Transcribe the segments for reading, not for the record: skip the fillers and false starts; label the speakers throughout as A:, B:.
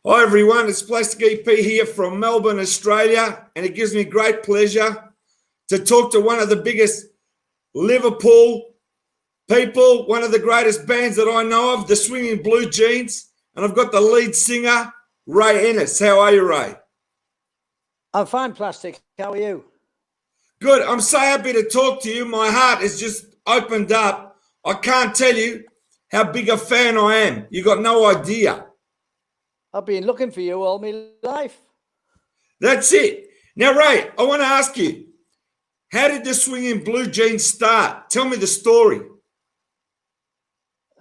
A: Hi everyone, it's Plastic EP here from Melbourne, Australia, and it gives me great pleasure to talk to one of the biggest Liverpool people, one of the greatest bands that I know of, the Swinging Blue Jeans, and I've got the lead singer, Ray Ennis. How are you, Ray?
B: I'm fine, Plastic. How are you?
A: Good. I'm so happy to talk to you. My heart has just opened up. I can't tell you how big a fan I am. You got no idea.
B: I've been looking for you all my life.
A: That's it. Now, Ray, I want to ask you, how did the Swinging Blue Jeans start? Tell me the story.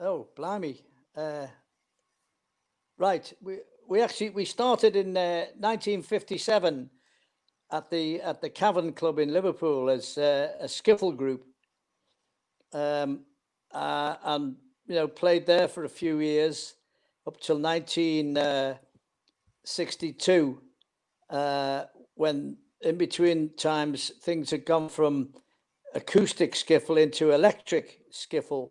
B: Oh, blimey! Right, we started in 1957 at the Cavern Club in Liverpool as a skiffle group, and played there for a few years up till 1962, when in between times things had gone from acoustic skiffle into electric skiffle.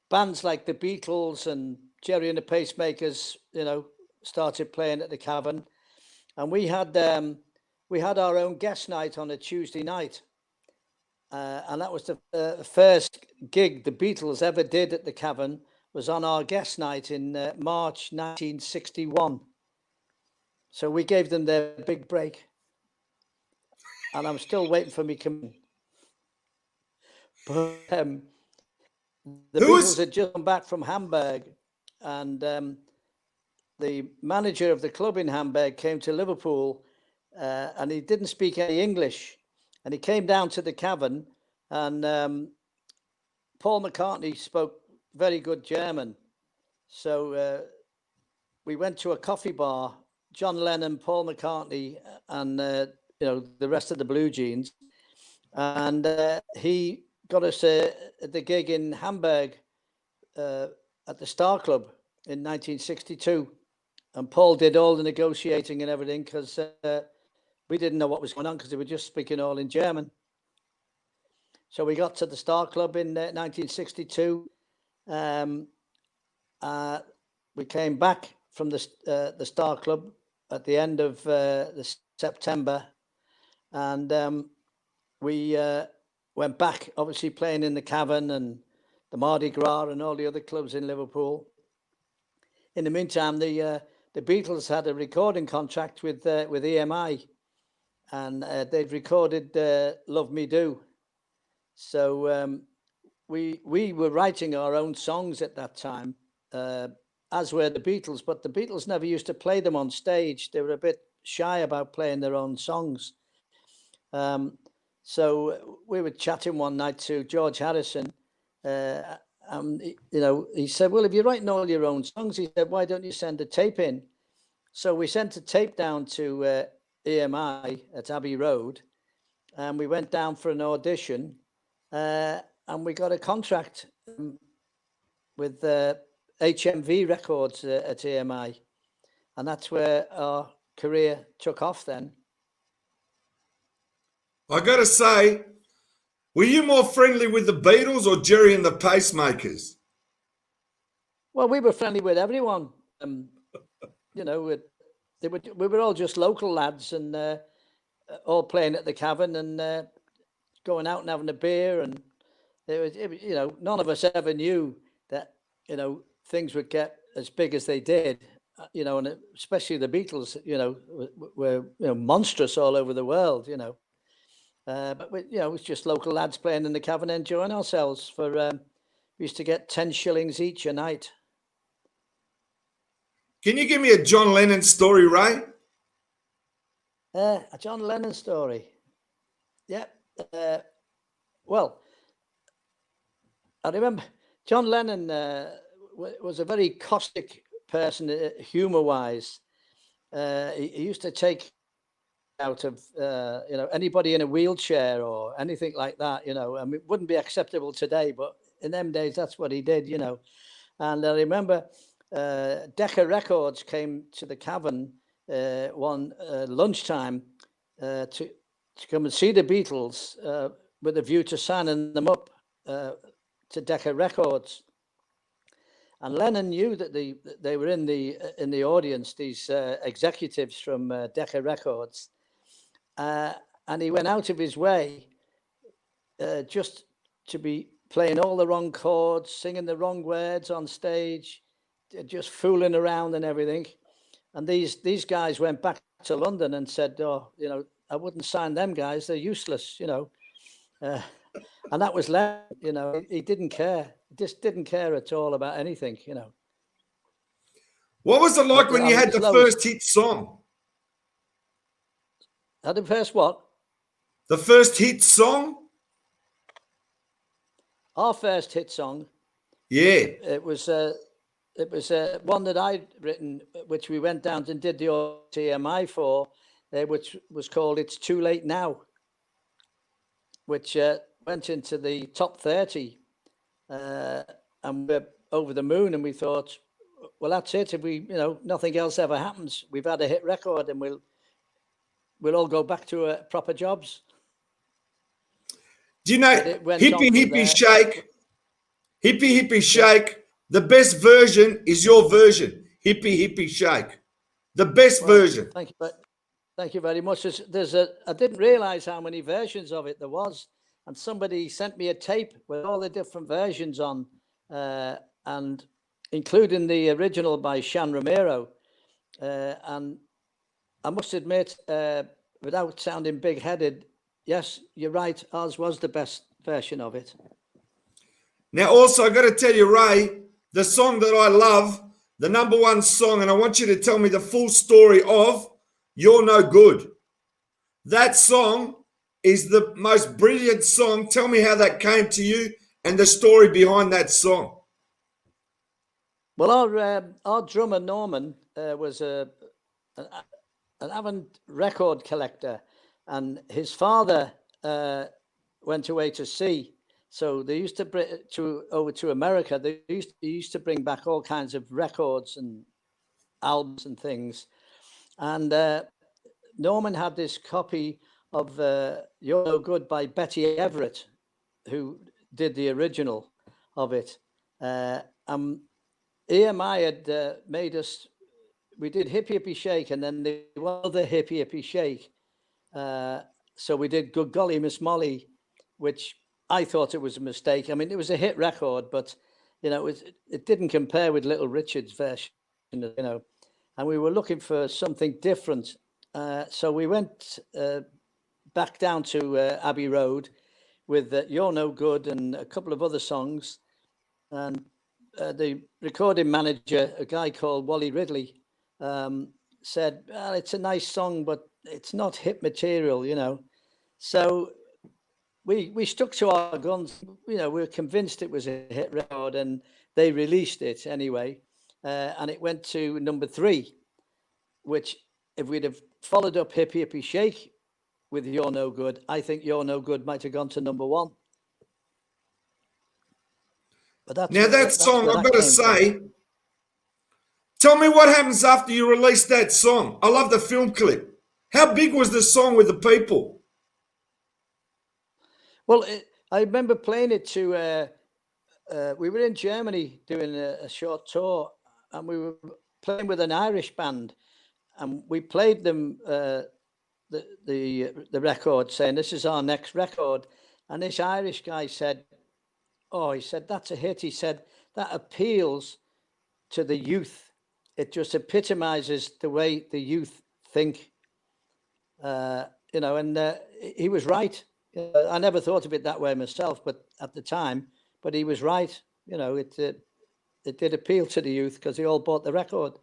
B: Bands like the Beatles and Jerry and the Pacemakers, started playing at the Cavern, and we had our own guest night on a Tuesday night, and that was the first gig the Beatles ever did at the Cavern. Was on our guest night in March 1961. So we gave them their big break, and I'm still waiting for me coming. But the Beatles had just come back from Hamburg, and the manager of the club in Hamburg came to Liverpool, and he didn't speak any English, and he came down to the Cavern, and Paul McCartney spoke very good German. So we went to a coffee bar, John Lennon, Paul McCartney, and the rest of the Blue Jeans, and he got us the gig in Hamburg at the Star Club in 1962, and Paul did all the negotiating and everything because we didn't know what was going on because they were just speaking all in German. So we got to the Star Club in 1962. We came back from the Star Club at the end of September, and we went back, obviously playing in the Cavern and the Mardi Gras and all the other clubs in Liverpool. In the meantime, the Beatles had a recording contract with EMI, and they'd recorded "Love Me Do." So we were writing our own songs at that time, as were the Beatles, but the Beatles never used to play them on stage. They were a bit shy about playing their own songs. So we were chatting one night to George Harrison, and he said, "Well, if you're writing all your own songs," he said, "why don't you send a tape in?" So we sent a tape down to EMI at Abbey Road, and we went down for an audition, and we got a contract with HMV Records at EMI, and that's where our career took off then.
A: I got to say, were you more friendly with the Beatles or Jerry and the Pacemakers?
B: Well, we were friendly with everyone. We were all just local lads, and all playing at the Cavern and going out and having a beer. And none of us ever knew that things would get as big as they did. And especially the Beatles, were monstrous all over the world. But it was just local lads playing in the Cavern, enjoying ourselves. We used to get 10 shillings each a night.
A: Can you give me a John Lennon story, Ray?
B: A John Lennon story. Yeah. Well, I remember John Lennon was a very caustic person, humor-wise. He used to take out of anybody in a wheelchair or anything like that. I mean, it wouldn't be acceptable today, but in them days, that's what he did. And I remember Decca Records came to the Cavern one lunchtime to come and see the Beatles with a view to signing them up to Decca Records. And Lennon knew that they were in the audience, these executives from Decca Records, and he went out of his way just to be playing all the wrong chords, singing the wrong words on stage, just fooling around and everything. And these guys went back to London and said, "Oh, I wouldn't sign them guys. They're useless, And that was Lennon. He didn't care. He just didn't care at all about anything.
A: What was it like when you had the first hit song?
B: Had the first what?
A: The first hit song?
B: Our first hit song.
A: Yeah.
B: It was one that I'd written, which we went down and did the TMI for, which was called "It's Too Late Now," which went into the top 30, and we're over the moon. And we thought, well, that's it. If we, nothing else ever happens, we've had a hit record, and we'll all go back to proper jobs.
A: Do you know Hippie Hippie Shake? Hippie Hippie Shake. The best version is your version. Hippie Hippie Shake. The best version.
B: Thank you very much. I didn't realize how many versions of it there was. And somebody sent me a tape with all the different versions on, and including the original by Shan Romero. And I must admit, without sounding big-headed, yes, you're right, ours was the best version of it.
A: Now, also, I got to tell you, Ray, the song that I love, the number one song, and I want you to tell me the full story of "You're No Good." That song is the most brilliant song. Tell me how that came to you and the story behind that song.
B: Well, our drummer Norman was an avid record collector, and his father went away to sea. So they used to bring over to America. They used to bring back all kinds of records and albums and things. And Norman had this copy of "You're No Good" by Betty Everett, who did the original of it. EMI had made us, we did Hippie Hippie Shake, and then the other Hippie Hippie Shake. So we did Good Golly Miss Molly, which I thought it was a mistake. I mean, it was a hit record, but, it didn't compare with Little Richard's version, and we were looking for something different. So we went back down to Abbey Road with "You're No Good" and a couple of other songs. And the recording manager, a guy called Wally Ridley, said, "Well, it's a nice song, but it's not hit material, So we stuck to our guns. We were convinced it was a hit record, and they released it anyway. And it went to number 3, which if we'd have followed up Hippie Hippie Shake with "You're No Good," I think "You're No Good" might have gone to number 1. But that
A: song, I've got to say, tell me what happens after you release that song. I love the film clip. How big was the song with the people?
B: Well, I remember playing it to, we were in Germany doing a short tour, and we were playing with an Irish band, and we played them the record, saying, "This is our next record." And this Irish guy said, he said, "That's a hit." He said, "That appeals to the youth. It just epitomizes the way the youth think." And he was right. I never thought of it that way myself, but at the time, but he was right. It did appeal to the youth because they all bought the record.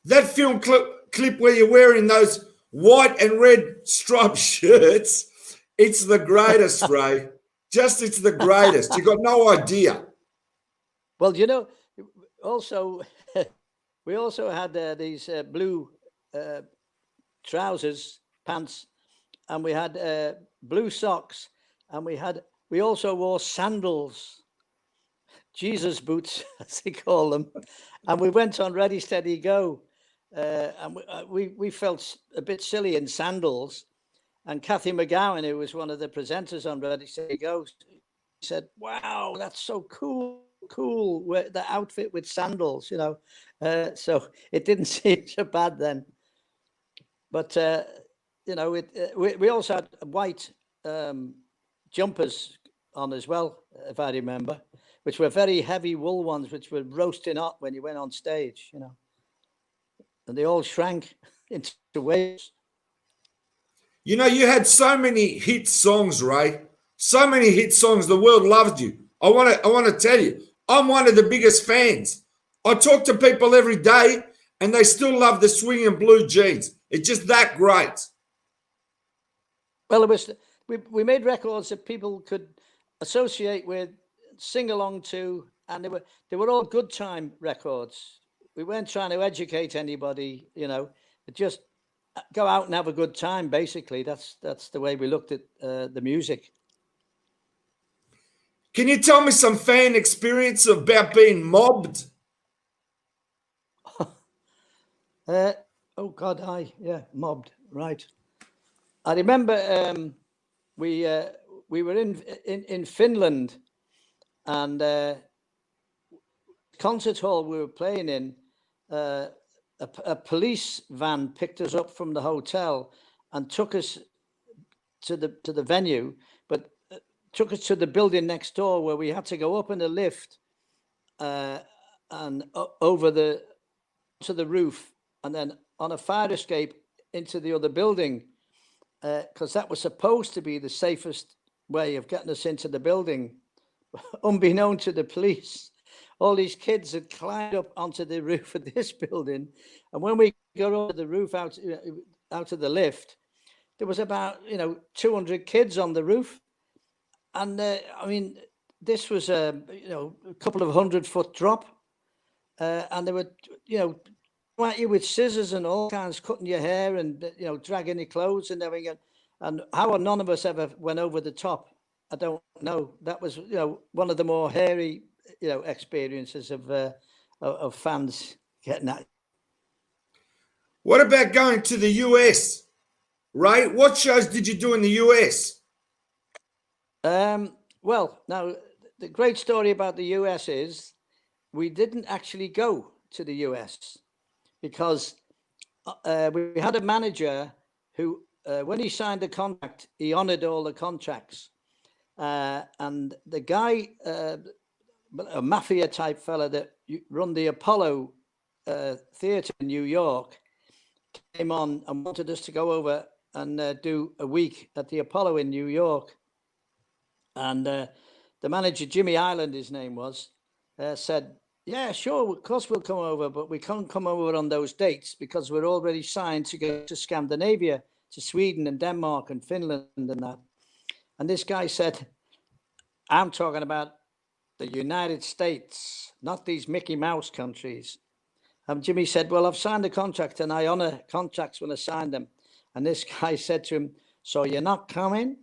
A: That film clip where you're wearing those white and red striped shirts, it's the greatest, Ray. It's the greatest. You got no idea.
B: Well, also, we also had these blue trousers, pants, and we had blue socks, and we also wore sandals, Jesus boots, as they call them, and we went on Ready, Steady, Go, and we felt a bit silly in sandals. And Kathy McGowan, who was one of the presenters on Ready, Steady, Go, said, "Wow, that's so cool." cool, the outfit with sandals, you know. So it didn't seem so bad then. But, you know, we also had white jumpers on as well, if I remember, which were very heavy wool ones, which were roasting hot when you went on stage, you know. And they all shrank into waves.
A: You know, you had so many hit songs, Ray. So many hit songs. The world loved you. I want to tell you, I'm one of the biggest fans. I talk to people every day, and they still love the swing and blue jeans. It's just that great.
B: Well, it was. We made records that people could associate with, sing along to, and they were all good time records. We weren't trying to educate anybody, you know. Just go out and have a good time. Basically, that's the way we looked at the music.
A: Can you tell me some fan experience about being mobbed?
B: Oh God, mobbed, right. I remember we were in Finland, and concert hall we were playing in, a police van picked us up from the hotel and took us to the venue, but took us to the building next door, where we had to go up in the lift and over to the roof, and then on a fire escape into the other building, because that was supposed to be the safest way of getting us into the building. Unbeknown to the police, all these kids had climbed up onto the roof of this building, and when we got over the roof out of the lift, there was about 200 kids on the roof, and I mean, this was a couple of 100-foot drop, and they were at you with scissors and all kinds, cutting your hair and dragging your clothes and everything. And how none of us ever went over the top, I don't know. That was one of the more hairy experiences of fans getting at.
A: What about going to the US, Ray? What shows did you do in the US?
B: Well, now the great story about the US is we didn't actually go to the US, because we had a manager who, when he signed the contract, he honored all the contracts. And the guy, a mafia type fella that run the Apollo Theatre in New York, came on and wanted us to go over and do a week at the Apollo in New York. And the manager, Jimmy Ireland, his name was, said, yeah, sure, of course we'll come over, but we can't come over on those dates because we're already signed to go to Scandinavia, to Sweden and Denmark and Finland and that. And this guy said, I'm talking about the United States, not these Mickey Mouse countries. And Jimmy said, well, I've signed a contract and I honor contracts when I sign them. And this guy said to him, so you're not coming?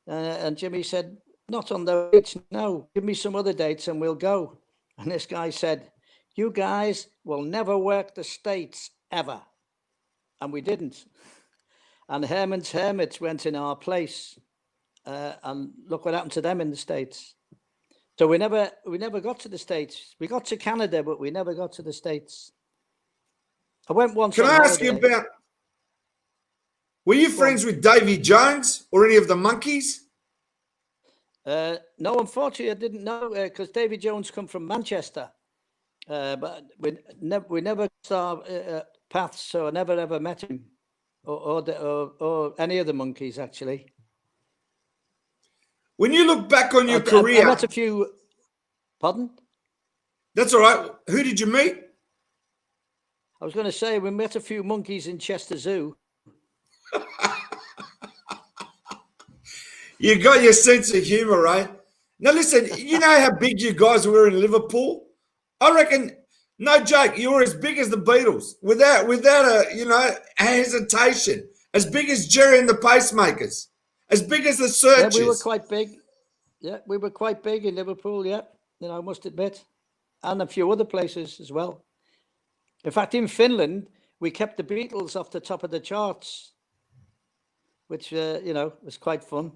B: And Jimmy said, not on those dates, no, give me some other dates and we'll go. And this guy said, you guys will never work the States ever. And we didn't. And Herman's Hermits went in our place. And look what happened to them in the States. So we never got to the States. We got to Canada, but we never got to the States. I went once.
A: Can I ask you about, were you friends with Davy Jones or any of the Monkees?
B: No, unfortunately, I didn't know, because Davy Jones come from Manchester, but we never saw paths, so I never ever met him or any of the Monkees, actually.
A: When you look back on your career,
B: I met a few. Pardon?
A: That's all right. Who did you meet?
B: I was going to say we met a few monkeys in Chester Zoo.
A: You got your sense of humor, right? Now, listen, you know how big you guys were in Liverpool? I reckon, no joke, you were as big as the Beatles without a, hesitation. As big as Jerry and the Pacemakers. As big as the Searchers.
B: Yeah, we were quite big. Yeah, we were quite big in Liverpool, yeah. I must admit. And a few other places as well. In fact, in Finland, we kept the Beatles off the top of the charts, which, was quite fun.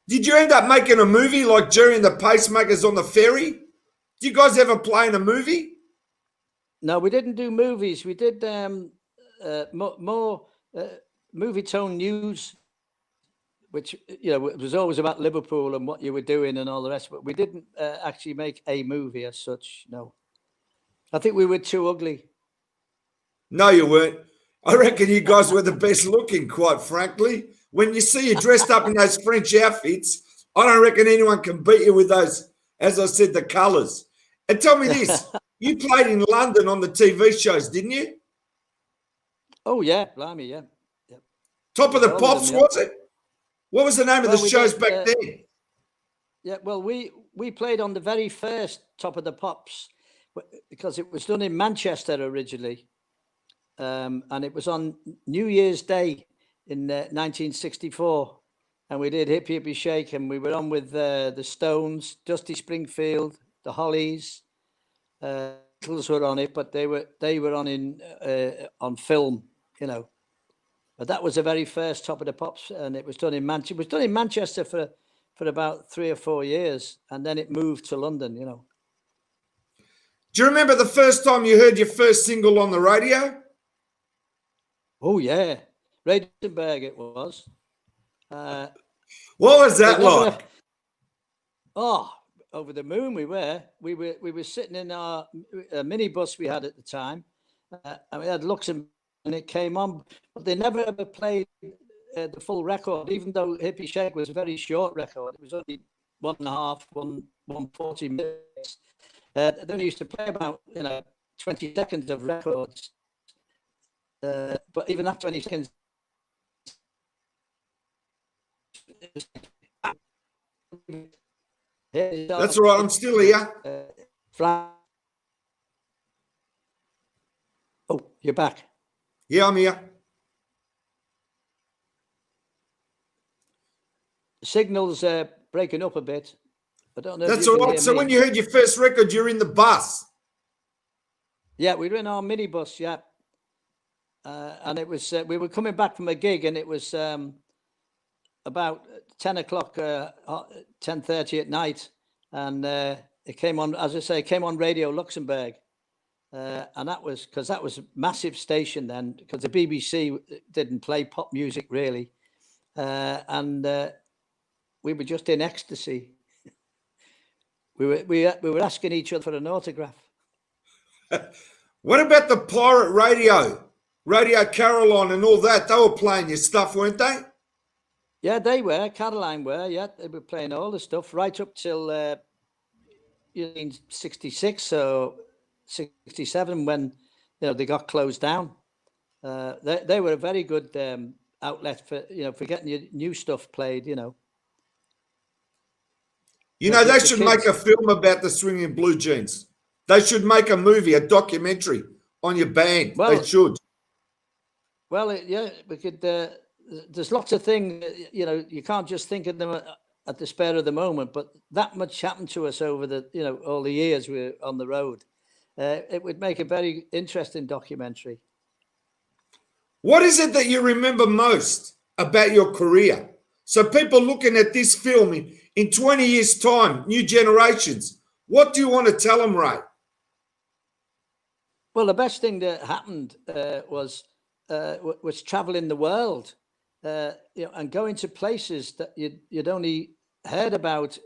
A: Did you end up making a movie like during the Pacemakers on the ferry? Do you guys ever play in a movie?
B: No, we didn't do movies. We did more movie tone news, which, you know, it was always about Liverpool and what you were doing and all the rest. But we didn't actually make a movie as such. No, I think we were too ugly.
A: No, you weren't. I reckon you guys were the best looking, quite frankly. When you see you dressed up in those French outfits, I don't reckon anyone can beat you with those, as I said, the colours. And tell me this, you played in London on the TV shows, didn't you?
B: Oh, yeah, blimey, yeah.
A: Top of the Pops, was it? What was the name of the shows back then?
B: Yeah, well, we played on the very first Top of the Pops because it was done in Manchester originally. And it was on New Year's Day in 1964. And we did Hippie Hippie Shake, and we were on with the Stones, Dusty Springfield, the Hollies. Beatles were on it, but they were on film, you know. But that was the very first Top of the Pops, and it was done in Manchester. It was done in Manchester for about 3 or 4 years, and then it moved to London, you know.
A: Do you remember the first time you heard your first single on the radio?
B: Oh yeah, Raidenberg it was.
A: What was that like?
B: Over the moon we were sitting in our minibus we had at the time, and we had Luxembourg, and it came on, but they never ever played the full record, even though Hippie Shake was a very short record. It was only 140 minutes. They only used to play about 20 seconds of records. But even after 20 seconds,
A: that's all right. I'm still here.
B: Oh, you're back.
A: Yeah, I'm here.
B: The signal's breaking up a bit. I don't know.
A: That's all right. So when you heard your first record, you're in the bus.
B: Yeah, we were in our minibus. Yeah. And it was, we were coming back from a gig, and it was about 10 o'clock, 10:30 at night. And it came on, as I say, it came on Radio Luxembourg. And that was, because that was a massive station then, because the BBC didn't play pop music really. And we were just in ecstasy. We were asking each other for an autograph.
A: What about the pirate radio? Radio Caroline and all that, they were playing your stuff, weren't they?
B: Yeah, they were. Caroline were, yeah. They were playing all the stuff right up till 66 or 67 when they got closed down. They were a very good outlet for getting your new stuff played,
A: they should make a film about the Swinging Blue Jeans. They should make a movie, a documentary on your band. Well, they should.
B: Well, yeah, we could. There's lots of things, you can't just think of them at the spur of the moment, but that much happened to us over the, all the years we were on the road. It would make a very interesting documentary.
A: What is it that you remember most about your career? So people looking at this film in 20 years' time, new generations, what do you want to tell them, Ray?
B: Well, the best thing that happened was traveling the world, and going to places that you'd only heard about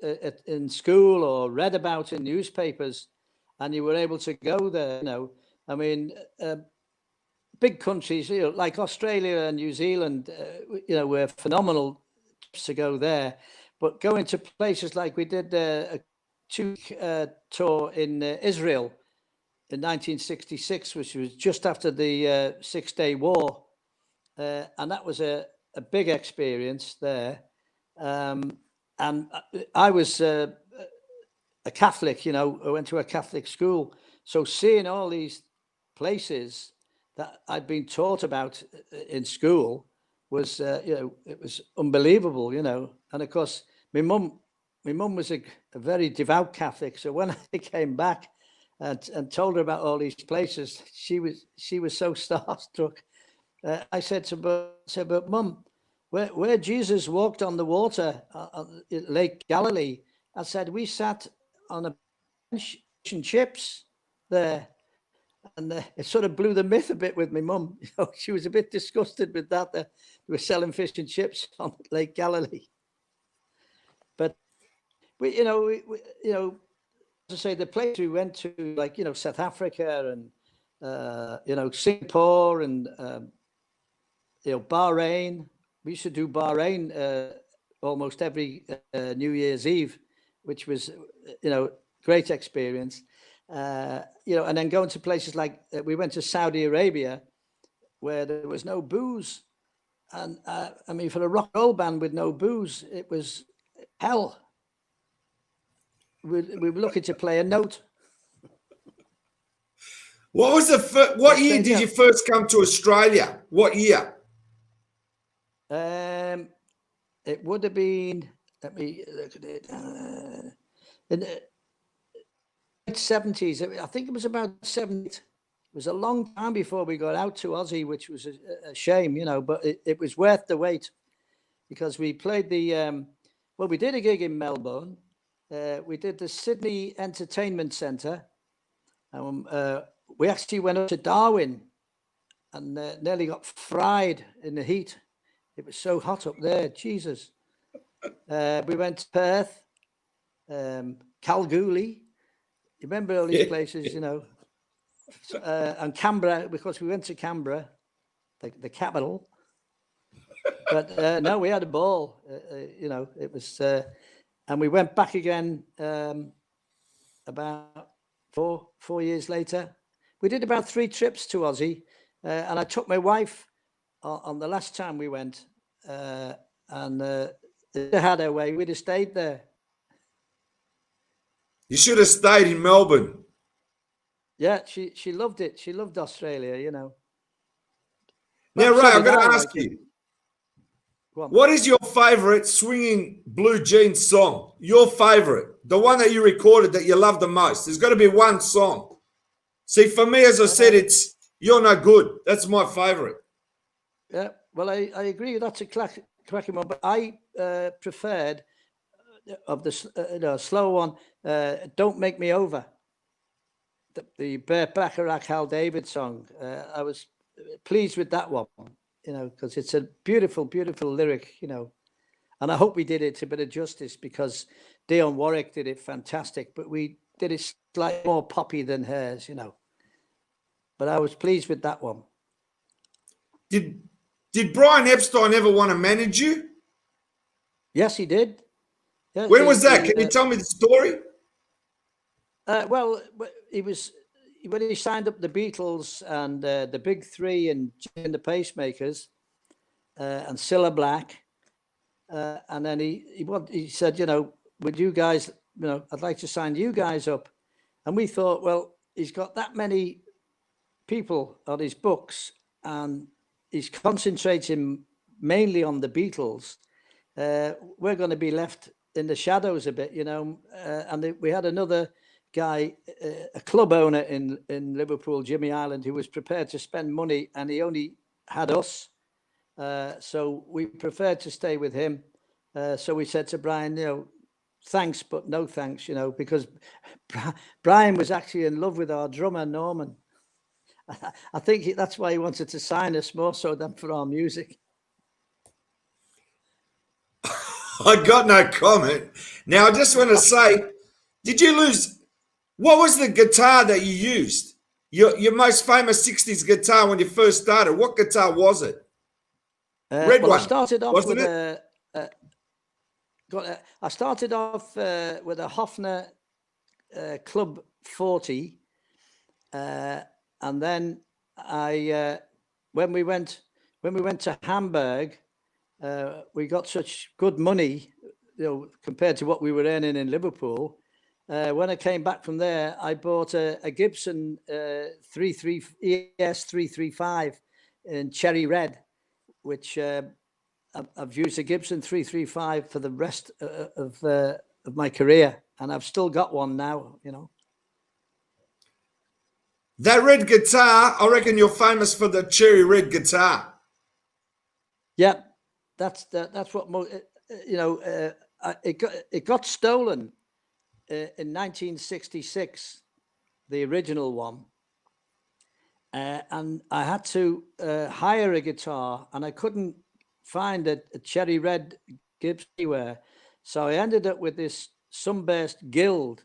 B: in school or read about in newspapers, and you were able to go there. I mean, big countries, like Australia and New Zealand, were phenomenal to go there. But going to places like we did a tour in Israel in 1966, which was just after the 6-Day War. And that was a big experience there. And I was a Catholic, I went to a Catholic school. So seeing all these places that I'd been taught about in school was, it was unbelievable, And of course, my mum was a very devout Catholic. So when I came back and told her about all these places, she was so starstruck. I said to her, but Mum, where Jesus walked on the water at Lake Galilee, I said, we sat on a bench and chips there. And it sort of blew the myth a bit with my mum. She was a bit disgusted with that. They were selling fish and chips on Lake Galilee. But we, as I say, the place we went to, like, South Africa and, Singapore and, Bahrain. We used to do Bahrain almost every New Year's Eve, which was, great experience. And then going to places like we went to Saudi Arabia, where there was no booze, and I mean, for a rock and roll band with no booze, it was hell. We were lucky to play a note.
A: What was what year did you first come to Australia? What year?
B: It would have been. Let me look at it. In the 70s, I think it was about 70. It was a long time before we got out to Aussie, which was a shame, but it was worth the wait, because we played we did a gig in Melbourne. We did the Sydney Entertainment Centre. We actually went up to Darwin and nearly got fried in the heat. It was so hot up there, Jesus. We went to Perth, Kalgoorlie. You remember all these places, and Canberra, because we went to Canberra, the capital. But no, we had a ball, it was, and we went back again about four years later. We did about 3 trips to Aussie, and I took my wife on the last time we went, and if they had her way, we'd have stayed there.
A: You should have stayed in Melbourne.
B: Yeah, she loved it. She loved Australia,
A: Now, Ray, I'm going to ask you, what is your favourite swinging blue jeans song? Your favourite, the one that you recorded that you love the most. There's got to be one song. See, for me, as I said, it's You're No Good. That's my favourite.
B: Yeah, well, I agree. That's a cracking one, but I preferred of the slow one, Don't Make Me Over. The Burt Bacharach, Hal David song. I was pleased with that one, because it's a beautiful, beautiful lyric, and I hope we did it a bit of justice, because Dionne Warwick did it fantastic, but we did it slightly more poppy than hers, But I was pleased with that one.
A: Did Brian Epstein ever want to manage you?
B: Yes, he did. Yeah,
A: when was that? Can you tell me the story?
B: Well, he was when he signed up the Beatles and the Big Three and the Pacemakers and Cilla Black, and then he said, would you guys, I'd like to sign you guys up, and we thought, well, he's got that many people on his books and he's concentrating mainly on the Beatles. We're going to be left in the shadows a bit, and we had another guy, a club owner in Liverpool, Jimmy Ireland, who was prepared to spend money, and he only had us. So we preferred to stay with him. So we said to Brian, thanks, but no thanks, because Brian was actually in love with our drummer, Norman. I think that's why he wanted to sign us more so than for our music.
A: I got no comment. Now, I just want to say, did you lose? What was the guitar that you used? Your most famous 60s guitar when you first started. What guitar was it? Red one.
B: I started off with I started off with a Hofner Club 40, and then when we went to Hamburg, we got such good money, compared to what we were earning in Liverpool. When I came back from there, I bought a Gibson ES 335 in cherry red, which I've used a Gibson 335 for the rest of my career, and I've still got one now.
A: That red guitar, I reckon you're famous for the cherry red guitar.
B: Yeah, that's what it got stolen in 1966, the original one, and I had to hire a guitar, and I couldn't find a cherry red Gibson anywhere, so I ended up with this Sunburst Guild.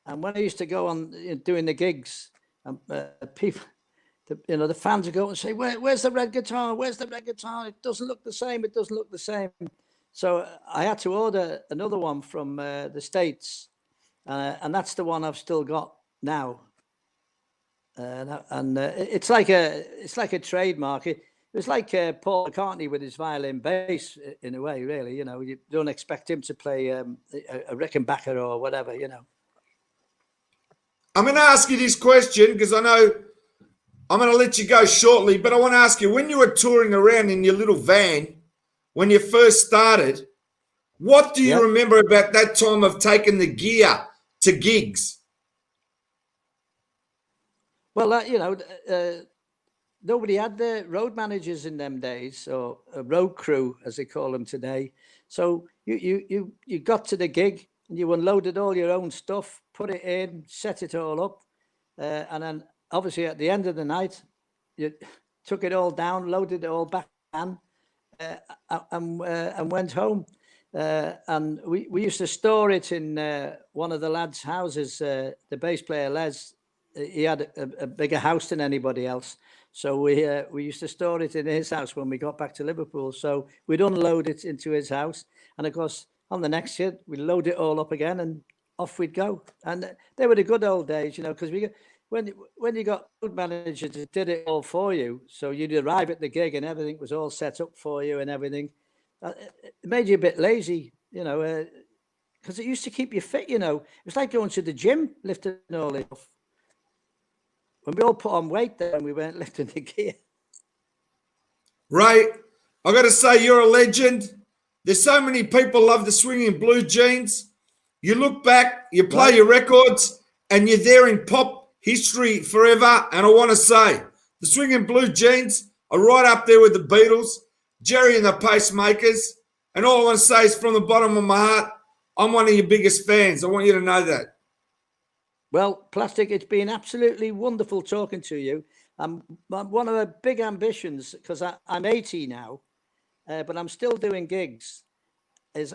B: And when I used to go on doing the gigs, people, the fans would go and say, "Where's the red guitar? Where's the red guitar? It doesn't look the same. It doesn't look the same." So I had to order another one from the States, and that's the one I've still got now. And it's like a trademark. It was like Paul McCartney with his violin bass in a way, really. You don't expect him to play a Rickenbacker or whatever,
A: I'm going to ask you this question because I know I'm going to let you go shortly, but I want to ask you, when you were touring around in your little van, when you first started, what do you remember about that time of taking the gear to gigs?
B: Well, nobody had the road managers in them days, or a road crew, as they call them today. So you got to the gig and you unloaded all your own stuff, put it in, set it all up, and then obviously at the end of the night, you took it all down, loaded it all back in, and went home. And we used to store it in one of the lads' houses. The bass player Les, he had a bigger house than anybody else, so we used to store it in his house when we got back to Liverpool. So we'd unload it into his house, and of course on the next year we load it all up again and off we'd go. And they were the good old days, because when you got road managers that did it all for you, so you'd arrive at the gig and everything was all set up for you and everything. It made you a bit lazy, because it used to keep you fit. It was like going to the gym, lifting all this stuff. When we all put on weight there and we weren't lifting the gear.
A: Ray, I got to say, you're a legend. There's so many people love the Swinging Blue Jeans. You look back, you play your records, and you're there in pop history forever. And I want to say, the Swinging Blue Jeans are right up there with the Beatles, Jerry and the Pacemakers. And all I want to say is, from the bottom of my heart, I'm one of your biggest fans. I want you to know that.
B: Well, Plastic, it's been absolutely wonderful talking to you. One of my big ambitions, because I'm 80 now, but I'm still doing gigs, is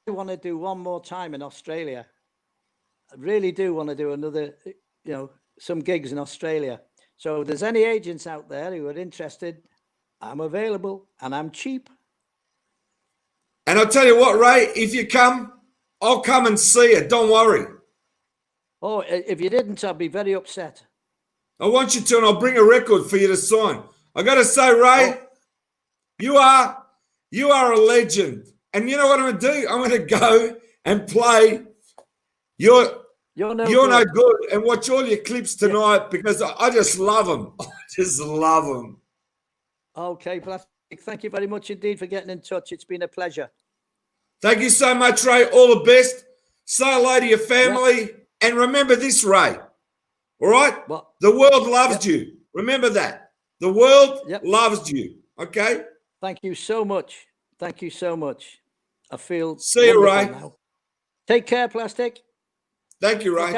B: I want to do one more time in Australia. I really do want to do another, some gigs in Australia. So if there's any agents out there who are interested, I'm available and I'm cheap.
A: And I'll tell you what, Ray, if you come, I'll come and see you. Don't worry.
B: Oh, if you didn't, I'd be very upset.
A: I want you to, and I'll bring a record for you to sign. I got to say, Ray, you are a legend. And you know what I'm going to do? I'm going to go and play You're No Good and watch all your clips tonight because I just love them. I just love them.
B: Okay, Plastic. Thank you very much indeed for getting in touch. It's been a pleasure.
A: Thank you so much, Ray. All the best. Say hello to your family. Yep. And remember this, Ray. All right?
B: What?
A: The world loves you. Remember that. The world loves you. Okay?
B: Thank you so much. Thank you so much. I feel
A: See you, Ray.
B: Now. Take care, Plastic.
A: Thank you, Ray.